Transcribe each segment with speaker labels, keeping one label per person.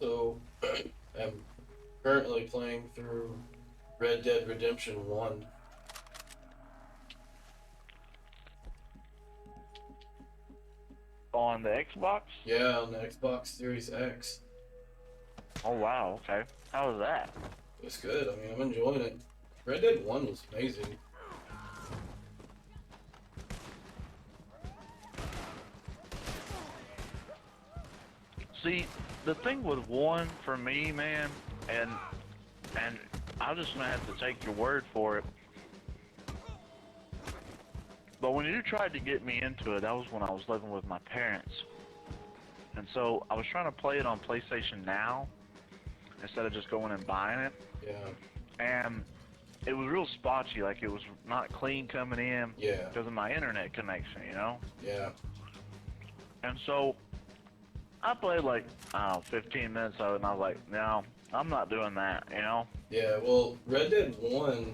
Speaker 1: also am currently playing through Red Dead Redemption 1.
Speaker 2: On the Xbox?
Speaker 1: Yeah, on the Xbox Series X.
Speaker 2: Oh wow, okay. How was that?
Speaker 1: It's good. I mean, I'm enjoying it. Red Dead 1 was amazing.
Speaker 2: See, the thing with one for me, man, and I'm just gonna have to take your word for it. But when you tried to get me into it, that was when I was living with my parents. And so I was trying to play it on PlayStation Now instead of just going and buying it.
Speaker 1: Yeah,
Speaker 2: And it was real spotchy, like it was not clean coming in
Speaker 1: yeah,
Speaker 2: because of my internet connection, you know?
Speaker 1: yeah.
Speaker 2: And so I played like, I don't know, 15 minutes of it, and I was like, no, I'm not doing that, you know?
Speaker 1: Yeah, well, Red Dead 1.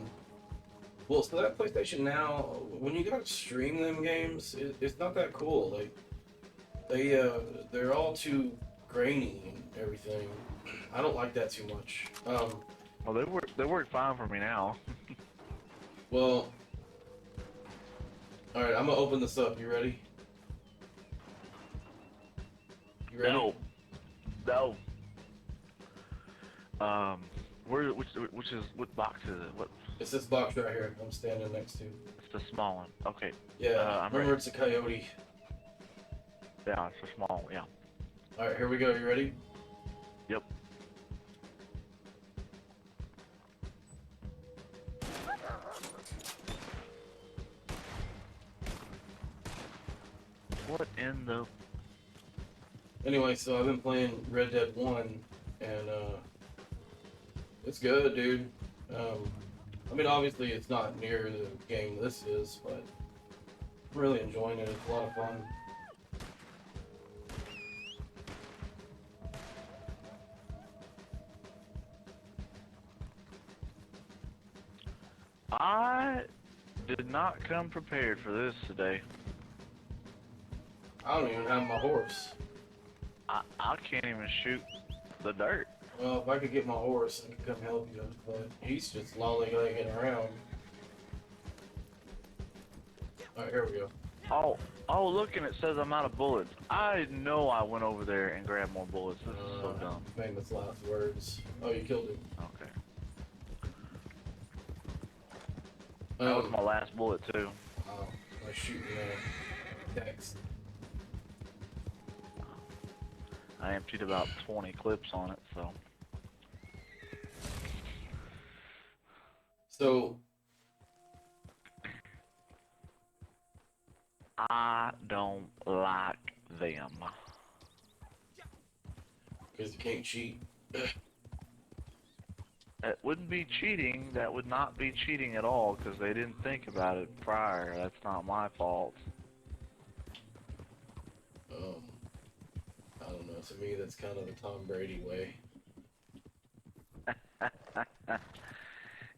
Speaker 1: Well, so that PlayStation Now, when you gotta stream them games, it's not that cool. Like, they're all too grainy and everything. I don't like that too much.
Speaker 2: Well, they work fine for me now.
Speaker 1: Well, alright, I'm gonna open this up. You ready? You ready?
Speaker 2: No, no. Um, which box is it? What?
Speaker 1: It's this box right here I'm standing next to.
Speaker 2: It's the small one. Okay.
Speaker 1: Yeah,
Speaker 2: I'm
Speaker 1: remember
Speaker 2: ready.
Speaker 1: it's a coyote.
Speaker 2: Yeah, it's a small. Yeah.
Speaker 1: Alright, here we go. You ready?
Speaker 2: Yep. What in the?
Speaker 1: Anyway, so I've been playing Red Dead 1, and it's good, dude. I mean, obviously it's not near the game this is, but I'm really enjoying it. It's a lot of fun.
Speaker 2: I did not come prepared for this today.
Speaker 1: I don't even have my horse.
Speaker 2: I can't even shoot the dirt.
Speaker 1: Well, if I could get my horse, I could come help you, but he's just lollygagging around. Alright, here we go.
Speaker 2: Oh, look, and it says I'm out of bullets. I know I went over there and grabbed more bullets. This is so dumb.
Speaker 1: Famous last words. Oh, you killed him.
Speaker 2: Okay. That was my last bullet, too.
Speaker 1: Oh, I was shooting text.
Speaker 2: I emptied about 20 clips on it, so.
Speaker 1: So,
Speaker 2: I don't like them.
Speaker 1: because you can't cheat.
Speaker 2: That wouldn't be cheating. That would not be cheating at all because they didn't think about it prior. That's not my fault.
Speaker 1: I don't know. To me, that's kind of the Tom Brady way.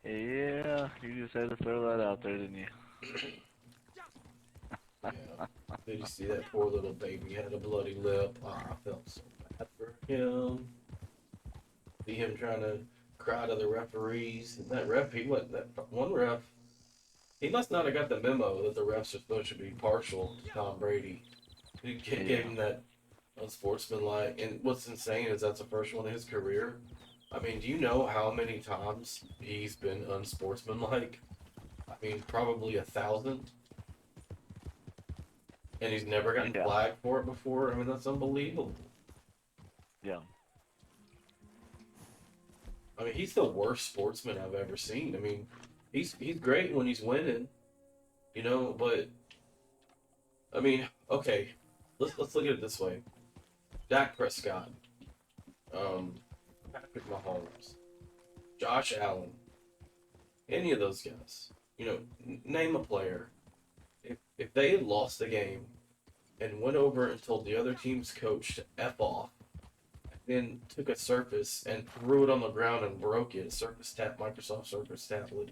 Speaker 2: Yeah, you just had to throw that out there, didn't you?
Speaker 1: Yeah. Did you see that poor little baby had a bloody lip? Oh, I felt so bad for him. See him trying to cry to the referees. And that ref, that one ref, he must not have got the memo that the refs are supposed to be partial to Tom Brady. He gave him that unsportsmanlike. And what's insane is that's the first one in his career. I mean, do you know how many times he's been unsportsmanlike? I mean, probably 1,000. And he's never gotten
Speaker 2: Yeah.
Speaker 1: flagged for it before. I mean, that's unbelievable.
Speaker 2: Yeah.
Speaker 1: I mean, he's the worst sportsman I've ever seen. I mean, he's great when he's winning, you know. But I mean, okay, let's look at it this way: Dak Prescott, Patrick Mahomes, Josh Allen, any of those guys. You know, name a player. If they had lost the game and went over and told the other team's coach to F off, then took a Surface and threw it on the ground and broke it, Microsoft Surface tablet.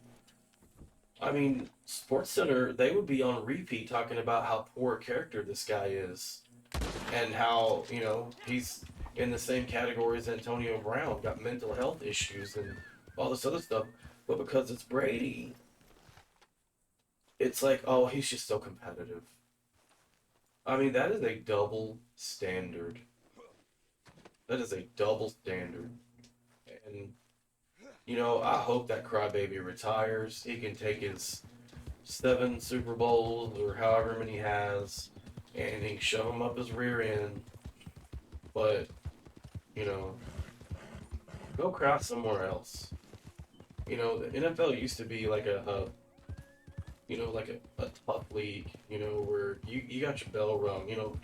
Speaker 1: I mean, SportsCenter, they would be on repeat talking about how poor a character this guy is, and how, you know, in the same category as Antonio Brown, got mental health issues and all this other stuff. But because it's Brady, it's like, oh, he's just so competitive. I mean, that is a double standard. That is a double standard. And, I hope that crybaby retires. He can take his 7 Super Bowls or however many he has, and he can shove them up his rear end. But, you know, go cry somewhere else. The NFL used to be like a tough league, where you got your bell rung,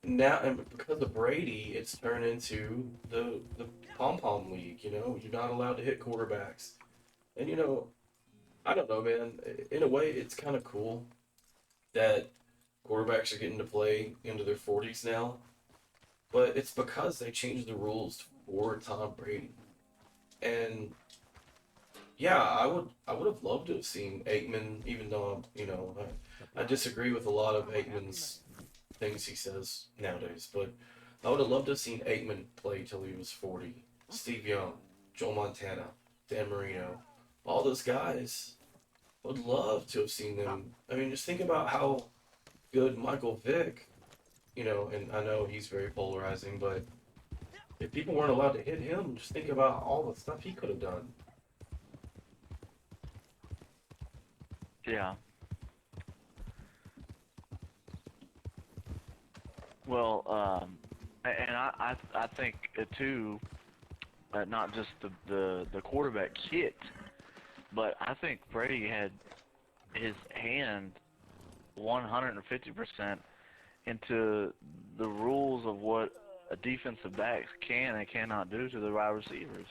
Speaker 1: now, and because of Brady, it's turned into the pom pom league. You're not allowed to hit quarterbacks, and I don't know, man. In a way, it's kind of cool that quarterbacks are getting to play into their 40s now, but it's because they changed the rules for Tom Brady. And yeah, I would have loved to have seen Aikman, even though I disagree with a lot of Aikman's things he says nowadays, but I would have loved to have seen Aikman play till he was 40. Steve Young, Joe Montana, Dan Marino, all those guys. I would love to have seen them. I mean, just think about how good Michael Vick, and I know he's very polarizing, but if people weren't allowed to hit him, just think about all the stuff he could have done.
Speaker 2: Yeah. Well, and I think too, not just the quarterback hit, but I think Brady had his hand 150% into the rules of what a defensive back can and cannot do to the wide receivers.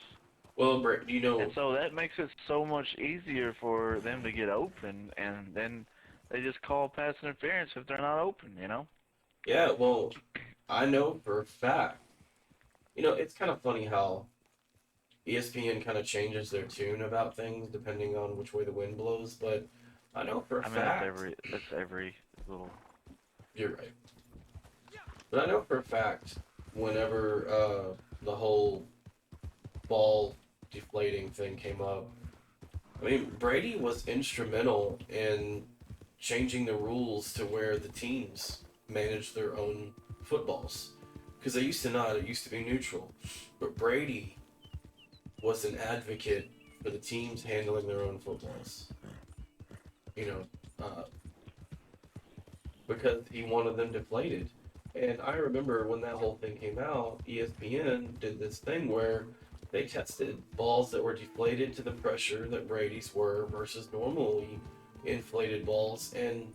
Speaker 1: Well,
Speaker 2: And so that makes it so much easier for them to get open, and then they just call pass interference if they're not open.
Speaker 1: yeah, well, I know for a fact. It's kind of funny how ESPN kind of changes their tune about things depending on which way the wind blows, but I know for a
Speaker 2: I mean, that's
Speaker 1: fact.
Speaker 2: every little.
Speaker 1: You're right. But I know for a fact whenever the whole ball deflating thing came up, I mean, Brady was instrumental in changing the rules to where the teams manage their own footballs. Because they used to not, it used to be neutral. But Brady was an advocate for the teams handling their own footballs. You know, uh, because he wanted them deflated. And I remember when that whole thing came out, ESPN did this thing where they tested balls that were deflated to the pressure that Brady's were versus normally inflated balls, and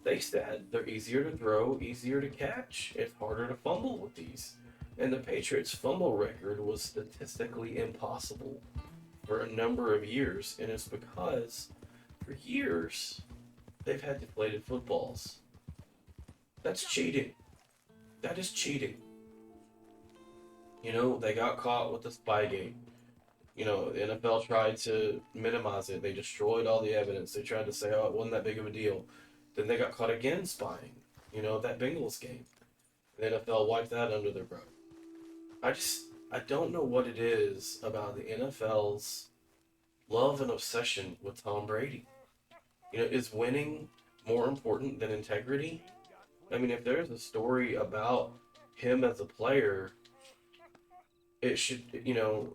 Speaker 1: they said they're easier to throw, easier to catch. It's harder to fumble with these. And the Patriots' fumble record was statistically impossible for a number of years, and it's because for years they've had deflated footballs. That's cheating. That is cheating. They got caught with the Spygate. The NFL tried to minimize it. They destroyed all the evidence. They tried to say, oh, it wasn't that big of a deal. Then they got caught again spying. That Bengals game. The NFL wiped that under their rug. I don't know what it is about the NFL's love and obsession with Tom Brady. Is winning more important than integrity? I mean, if there's a story about him as a player, it should, they'll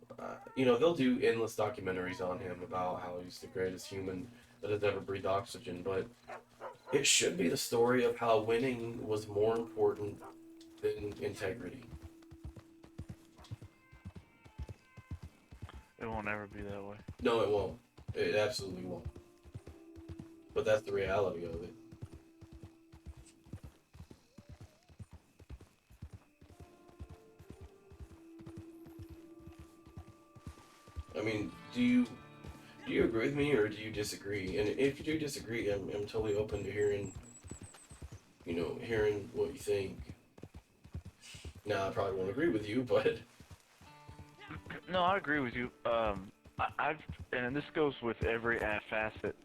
Speaker 1: do endless documentaries on him about how he's the greatest human that has ever breathed oxygen, but it should be the story of how winning was more important than integrity.
Speaker 2: It won't ever be that way.
Speaker 1: No, it won't. It absolutely won't. But that's the reality of it. I mean, do you agree with me or do you disagree? And if you do disagree, I'm totally open to hearing what you think. Now, I probably won't agree with you, but
Speaker 2: No, I agree with you. I've and this goes with every facet.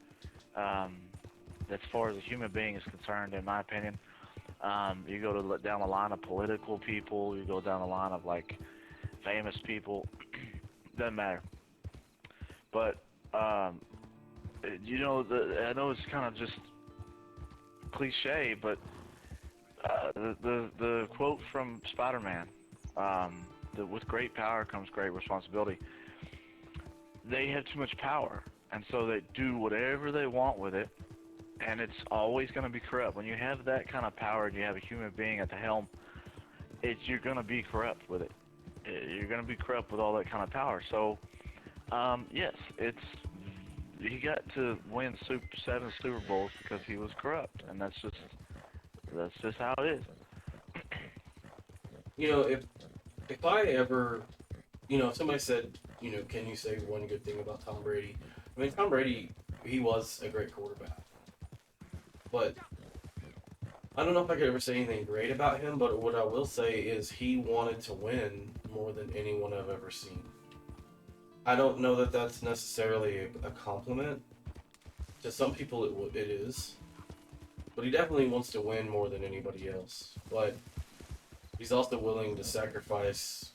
Speaker 2: As far as a human being is concerned, in my opinion, You go to down the line of political people. You go down the line of like famous people. Doesn't matter. But you know, I know it's kind of just cliche, but the quote from Spider-Man, that with great power comes great responsibility. They have too much power, and so they do whatever they want with it, and it's always going to be corrupt. When you have that kind of power and you have a human being at the helm, you're going to be corrupt with it. You're going to be corrupt with all that kind of power. So, yes, he got to win 7 Super Bowls because he was corrupt, and that's just how it is.
Speaker 1: You know, if I ever, if somebody said, can you say one good thing about Tom Brady? I mean, Tom Brady, he was a great quarterback, but I don't know if I could ever say anything great about him. But what I will say is he wanted to win more than anyone I've ever seen. I don't know that that's necessarily a compliment. To some people, it is. But he definitely wants to win more than anybody else. But he's also willing to sacrifice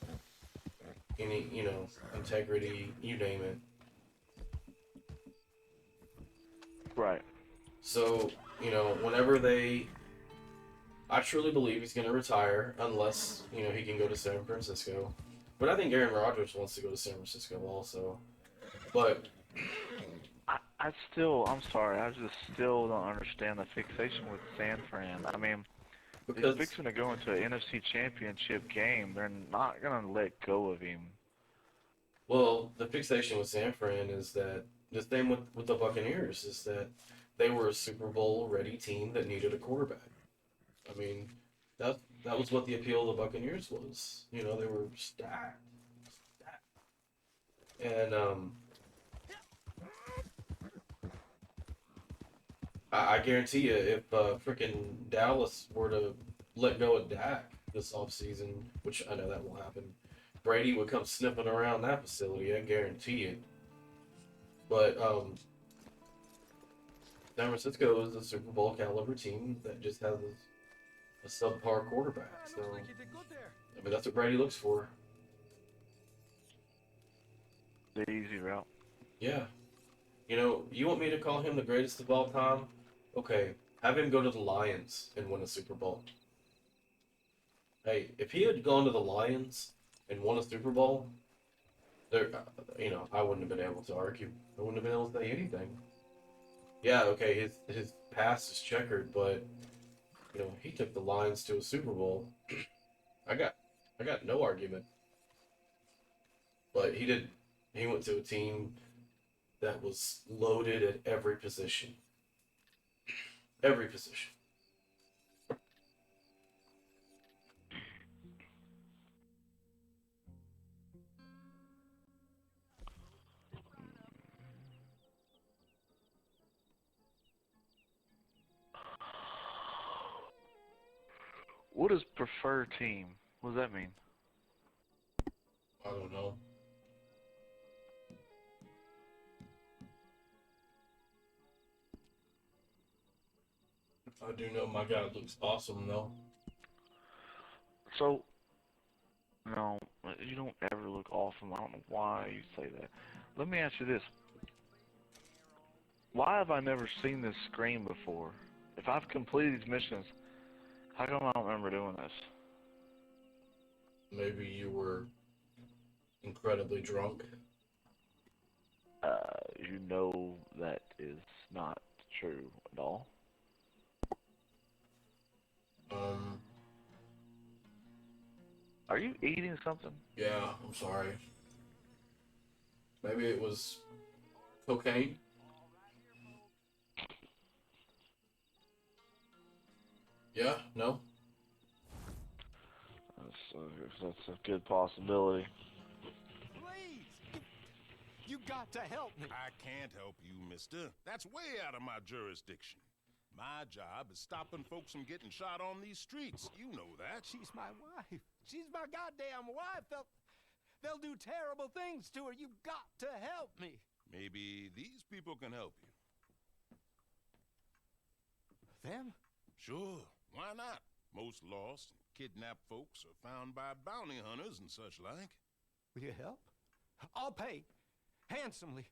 Speaker 1: any, integrity, you name it.
Speaker 2: Right.
Speaker 1: So, whenever I truly believe he's going to retire unless, he can go to San Francisco. But I think Aaron Rodgers wants to go to San Francisco also. But
Speaker 2: I'm sorry, I just still don't understand the fixation with San Fran. I mean, he's
Speaker 1: because,
Speaker 2: fixing to go into an NFC Championship game. They're not going to let go of him.
Speaker 1: well, the fixation with San Fran is that the thing with the Buccaneers is that they were a Super Bowl ready team that needed a quarterback. I mean, that was what the appeal of the Buccaneers was. They were stacked. And I guarantee you, if freaking Dallas were to let go of Dak this offseason, which I know that will happen, Brady would come sniffing around that facility. I guarantee it. But San Francisco is a Super Bowl caliber team that just has a subpar quarterback. So I mean, that's what Brady looks for.
Speaker 2: The easy route.
Speaker 1: Yeah. You want me to call him the greatest of all time? Okay, have him go to the Lions and win a Super Bowl. Hey, if he had gone to the Lions and won a Super Bowl, there, I wouldn't have been able to argue. I wouldn't have been able to say anything. Yeah, okay, his past is checkered, but he took the Lions to a Super Bowl. I got no argument. But he did. He went to a team that was loaded at every position. Every position.
Speaker 2: What is prefer team? What does that mean?
Speaker 1: I don't know. I do know my guy looks awesome though.
Speaker 2: So, no, you don't ever look awesome. I don't know why you say that. Let me ask you this. Why have I never seen this screen before? If I've completed these missions, how come I don't remember doing this?
Speaker 1: Maybe you were incredibly drunk.
Speaker 2: You know that is not true at all.
Speaker 1: Um,
Speaker 2: Are you eating something?
Speaker 1: yeah, I'm sorry. Maybe it was cocaine. Yeah, no.
Speaker 2: That's a good possibility.
Speaker 3: Please! You got to help me.
Speaker 4: I can't help you, mister. That's way out of my jurisdiction. My job is stopping folks from getting shot on these streets. You know that.
Speaker 3: She's my wife. She's my goddamn wife. They'll do terrible things to her. You got to help me.
Speaker 4: Maybe these people can help you.
Speaker 3: Them?
Speaker 4: Sure, why not? Most lost and kidnapped folks are found by bounty hunters and such like.
Speaker 3: Will you help? I'll pay handsomely.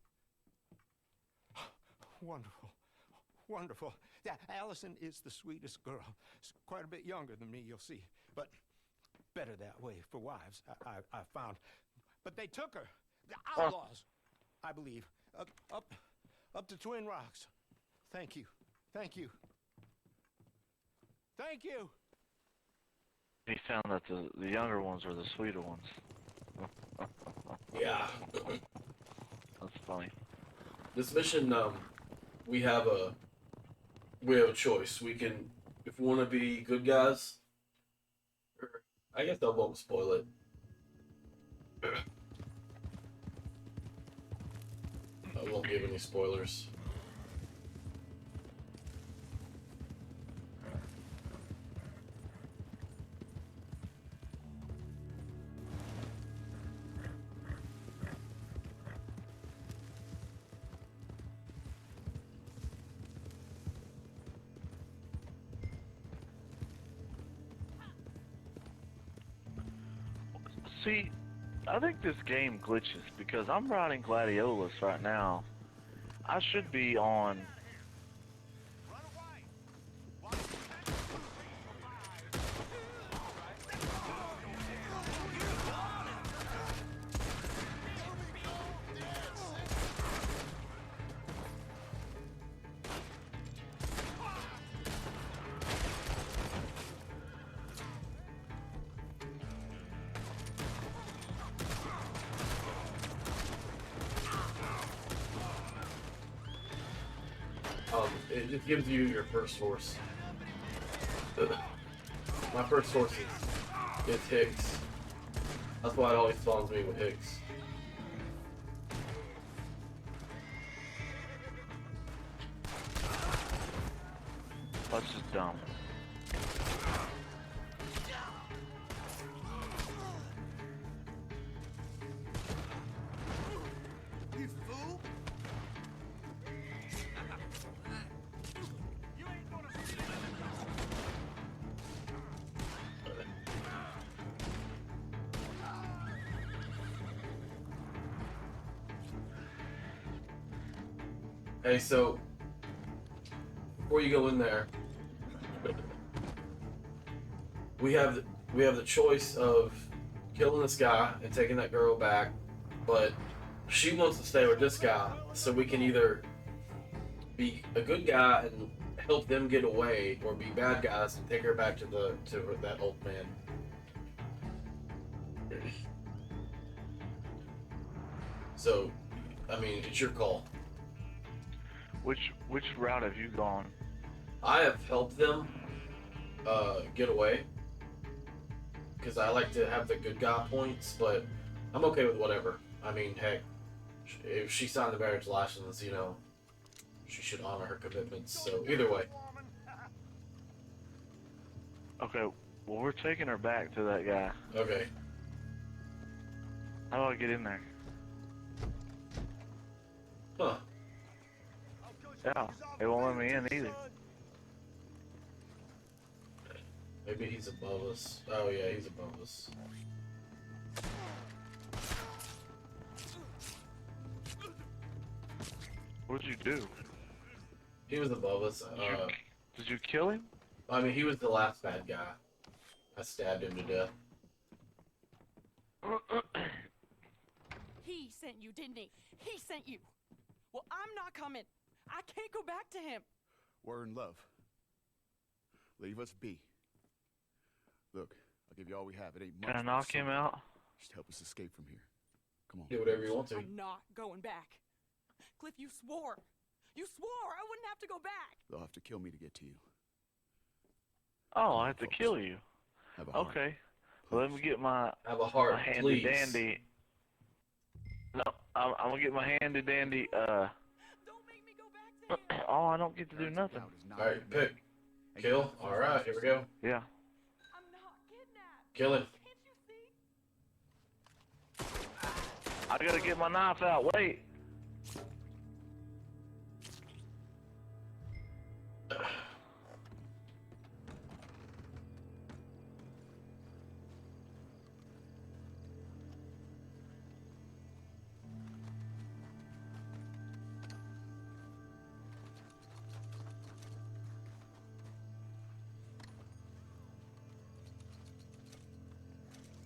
Speaker 3: Wonderful. Wonderful. Yeah, Allison is the sweetest girl. She's quite a bit younger than me, you'll see. But better that way for wives, I found. But they took her. The outlaws, I believe. Up to Twin Rocks. Thank you. Thank you. Thank you.
Speaker 2: He found that the younger ones are the sweeter ones.
Speaker 1: Yeah.
Speaker 2: That's funny.
Speaker 1: This mission, we have a choice. We can, if we want to be good guys, or I guess I won't spoil it. I won't give any spoilers.
Speaker 2: See, I think this game glitches because I'm riding Gladiolus right now. I should be on.
Speaker 1: It just gives you your first horse. My first horse is Hicks. That's why it always spawns me with Hicks.
Speaker 2: That's just dumb.
Speaker 3: You fool!
Speaker 1: Hey, so before you go in there, we have the choice of killing this guy and taking that girl back, but she wants to stay with this guy, so we can either be a good guy and help them get away, or be bad guys and take her back to that old man. So, I mean, it's your call.
Speaker 2: Which route have you gone?
Speaker 1: I have helped them get away because I like to have the good guy points, but I'm okay with whatever. I mean, heck, if she signed the marriage license, you know, she should honor her commitments. So either way.
Speaker 2: Okay, well we're taking her back to that guy.
Speaker 1: Okay.
Speaker 2: How do I get in there?
Speaker 1: Huh.
Speaker 2: Yeah, they won't let me in either.
Speaker 1: Maybe he's above us. Oh yeah, he's above us.
Speaker 2: What did you do?
Speaker 1: He was above us.
Speaker 2: Did you kill him?
Speaker 1: I mean, he was the last bad guy. I stabbed him to death.
Speaker 5: He sent you, didn't he? He sent you. Well, I'm not coming. I can't go back to him.
Speaker 6: We're in love. Leave us be. Look, I'll give you all we have. It ain't much.
Speaker 2: Can I knock him out?
Speaker 6: Just help us escape from here. Come on.
Speaker 1: Do whatever you want to.
Speaker 5: I'm not going back. Cliff, you swore. You swore I wouldn't have to go back.
Speaker 6: They'll have to kill me to get to you.
Speaker 2: Oh, I have to kill you.
Speaker 6: Have a heart.
Speaker 2: Okay. Well, let me get my
Speaker 1: Have a heart,
Speaker 2: handy
Speaker 1: please.
Speaker 2: dandy. No, I'm gonna get my handy dandy.
Speaker 5: Don't make me go back to him.
Speaker 2: Oh, I don't get to do nothing.
Speaker 1: All right, pick, kill. All right, here we go.
Speaker 2: Yeah.
Speaker 5: I'm not kidnapped.
Speaker 1: Kill him.
Speaker 5: Can't you see?
Speaker 2: I gotta get my knife out. Wait.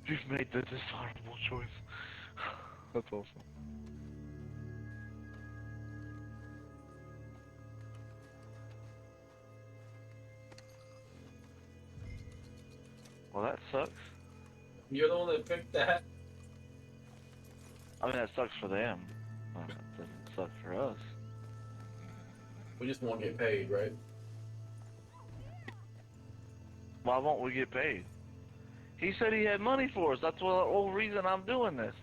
Speaker 2: You've made the dishonorable choice. That's awesome. Well, that sucks.
Speaker 1: You're the one that picked that.
Speaker 2: I mean, that sucks for them. But it doesn't suck for us.
Speaker 1: We just won't get paid, right?
Speaker 2: Why won't we get paid? He said he had money for us. That's the whole reason I'm doing this.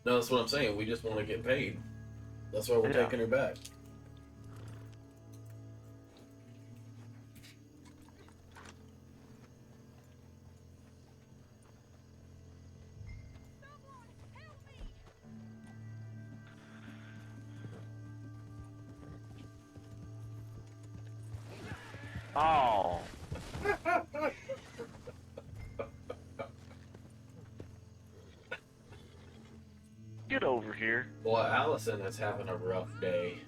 Speaker 1: No, that's what I'm saying. We just want to get paid. That's why we're
Speaker 2: Yeah.
Speaker 1: taking her back.
Speaker 2: Oh. Get over here.
Speaker 1: Well, Allison is having a rough day.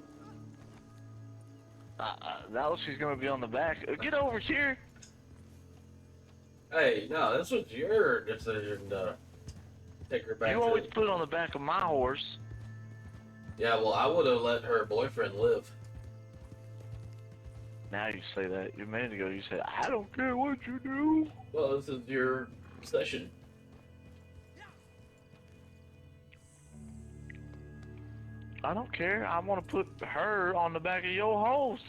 Speaker 2: Now she's gonna be on the back. Get over here.
Speaker 1: Hey, no, this was your decision to take her back.
Speaker 2: You
Speaker 1: to
Speaker 2: always put on the back of my horse.
Speaker 1: Yeah, well, I would have let her boyfriend live.
Speaker 2: Now you say that. A minute ago you said, I don't care what you do.
Speaker 1: Well, this is your session.
Speaker 2: I don't care. I want to put her on the back of your horse.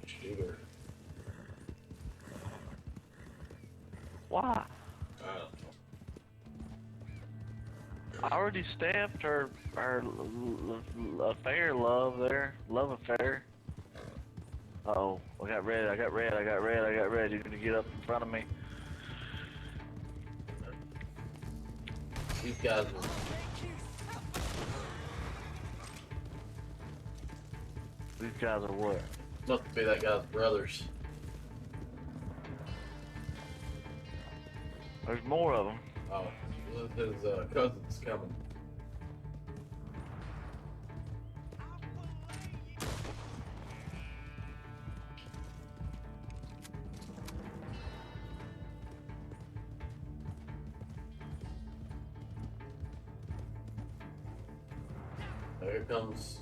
Speaker 1: Shoot her.
Speaker 2: Why?
Speaker 1: I don't know.
Speaker 2: I already stamped her affair love there. Love affair. Uh-oh. I got red. You're gonna get up in front of me.
Speaker 1: These guys
Speaker 2: are what?
Speaker 1: must be that guy's brothers.
Speaker 2: There's more of them.
Speaker 1: Oh, his cousin's coming. Here comes,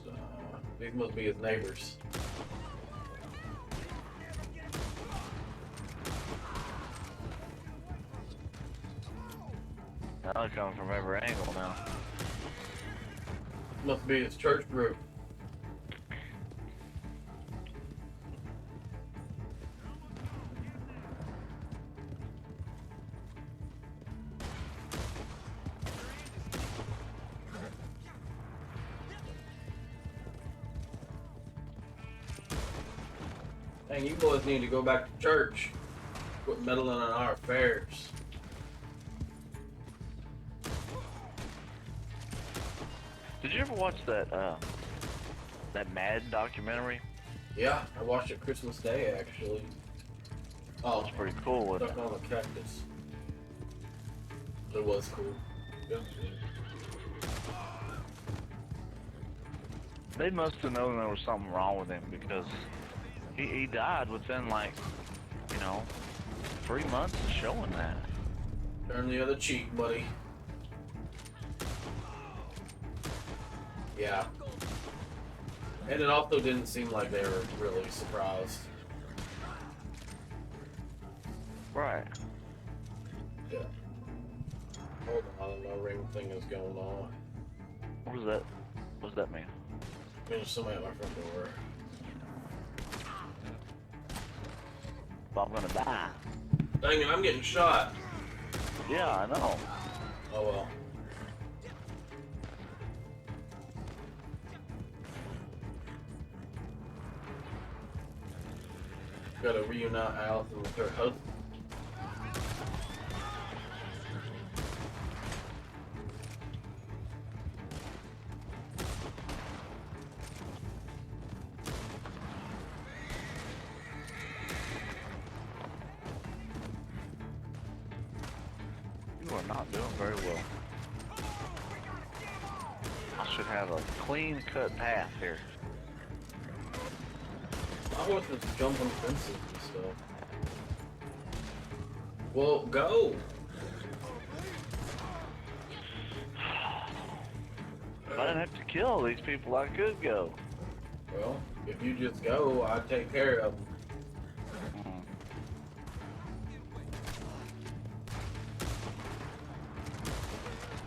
Speaker 1: these must be his neighbors.
Speaker 2: Now they're coming from every angle now.
Speaker 1: Must be his church group. Dang, you boys need to go back to church. Quit meddling in our affairs.
Speaker 2: Did you ever watch that Mad documentary?
Speaker 1: Yeah, I watched it Christmas Day actually. Oh,
Speaker 2: It's pretty cool, wasn't
Speaker 1: stuck
Speaker 2: it?
Speaker 1: on the cactus. It was cool. Yeah.
Speaker 2: They must have known there was something wrong with him because he died within like, 3 months of showing that.
Speaker 1: Turn the other cheek, buddy. Yeah. And it also didn't seem like they were really surprised.
Speaker 2: Right.
Speaker 1: Yeah. Hold on, my ring thing is going on.
Speaker 2: What was that? What does that mean?
Speaker 1: There's somebody at my front door.
Speaker 2: Well, I'm gonna die.
Speaker 1: Dang it, I'm getting shot.
Speaker 2: Yeah, I know.
Speaker 1: Oh well. Gotta reunite Allison with her husband.
Speaker 2: You are not doing very well. I should have a clean-cut path here.
Speaker 1: My horse is jumping fences and stuff. Well, go.
Speaker 2: If I didn't have to kill these people, I could go.
Speaker 1: Well, if you just go, I'll take care of them.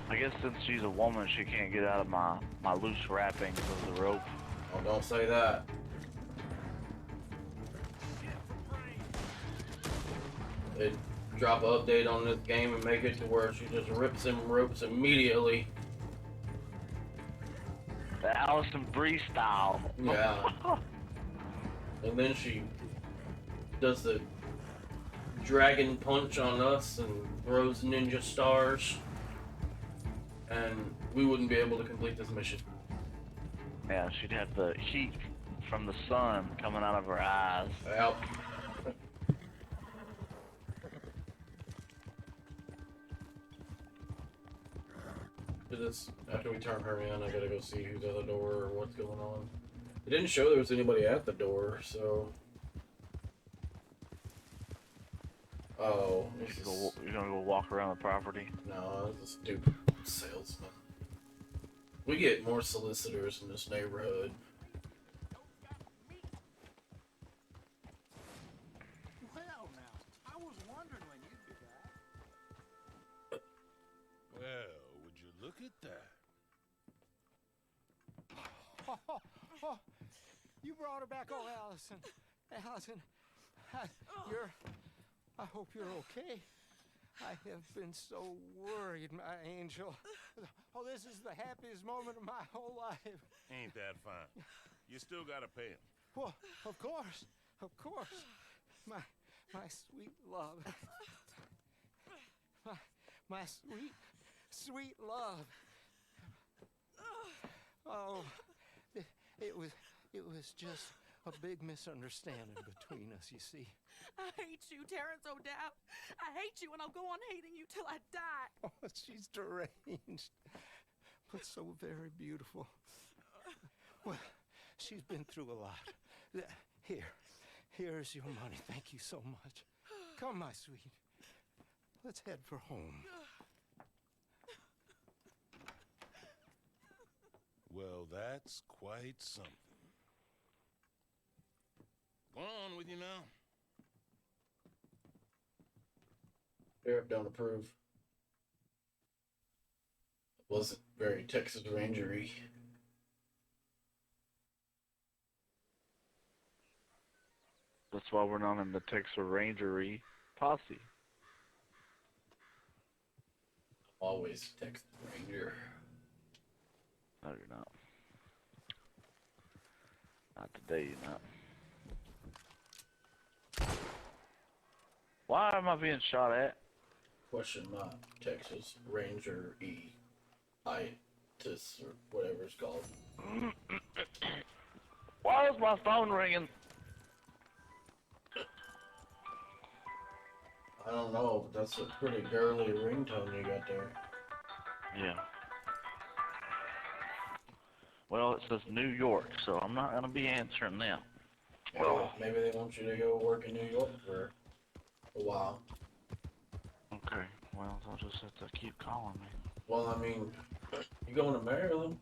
Speaker 2: I guess since she's a woman, she can't get out of my loose wrappings of the rope.
Speaker 1: Oh, don't say that. They drop an update on this game and make it to where she just rips them ropes immediately.
Speaker 2: The Allison Brie style.
Speaker 1: Yeah. And then she does the dragon punch on us and throws ninja stars. And we wouldn't be able to complete this mission.
Speaker 2: Yeah, she'd have the heat from the sun coming out of her eyes.
Speaker 1: Well. After we turn her in, I gotta go see who's at the door or what's going on. It didn't show there was anybody at the door, so. Oh,
Speaker 2: You're gonna go walk around the property?
Speaker 1: No, this is a stupid salesman. We get more solicitors in this neighborhood.
Speaker 3: Well, now, I was wondering when you'd be back.
Speaker 4: Well, would you look at that?
Speaker 3: Oh, you brought her back. Oh, Allison. Allison, I hope you're okay. I have been so worried, my angel. Oh, this is the happiest moment of my whole life.
Speaker 4: Ain't that fine? You still gotta pay him.
Speaker 3: Well, of course. My sweet love. My sweet love. Oh, it was just a big misunderstanding between us, you see.
Speaker 5: I hate you, Terrence O'Dowd. I hate you, and I'll go on hating you till I die.
Speaker 3: Oh, she's deranged, but so very beautiful. Well, she's been through a lot. Here's your money. Thank you so much. Come, my sweet. Let's head for home.
Speaker 4: Well, that's quite something. Go on with you now.
Speaker 1: Sheriff, don't approve. Wasn't very Texas Ranger-y.
Speaker 2: That's why we're not in the Texas Ranger-y posse.
Speaker 1: Always Texas Ranger.
Speaker 2: No, you're not. Not today, you're not. Why am I being shot at?
Speaker 1: Question mark. Texas Ranger-y. Itis, or whatever it's called.
Speaker 2: Why is my phone ringing?
Speaker 1: I don't know, but that's a pretty girly ringtone you got there.
Speaker 2: Yeah. Well, it says New York, so I'm not gonna be answering them.
Speaker 1: Maybe they want you to go work in New York for a while.
Speaker 2: Okay, well, I'll just have to keep calling me.
Speaker 1: Well, I mean, you going to Maryland?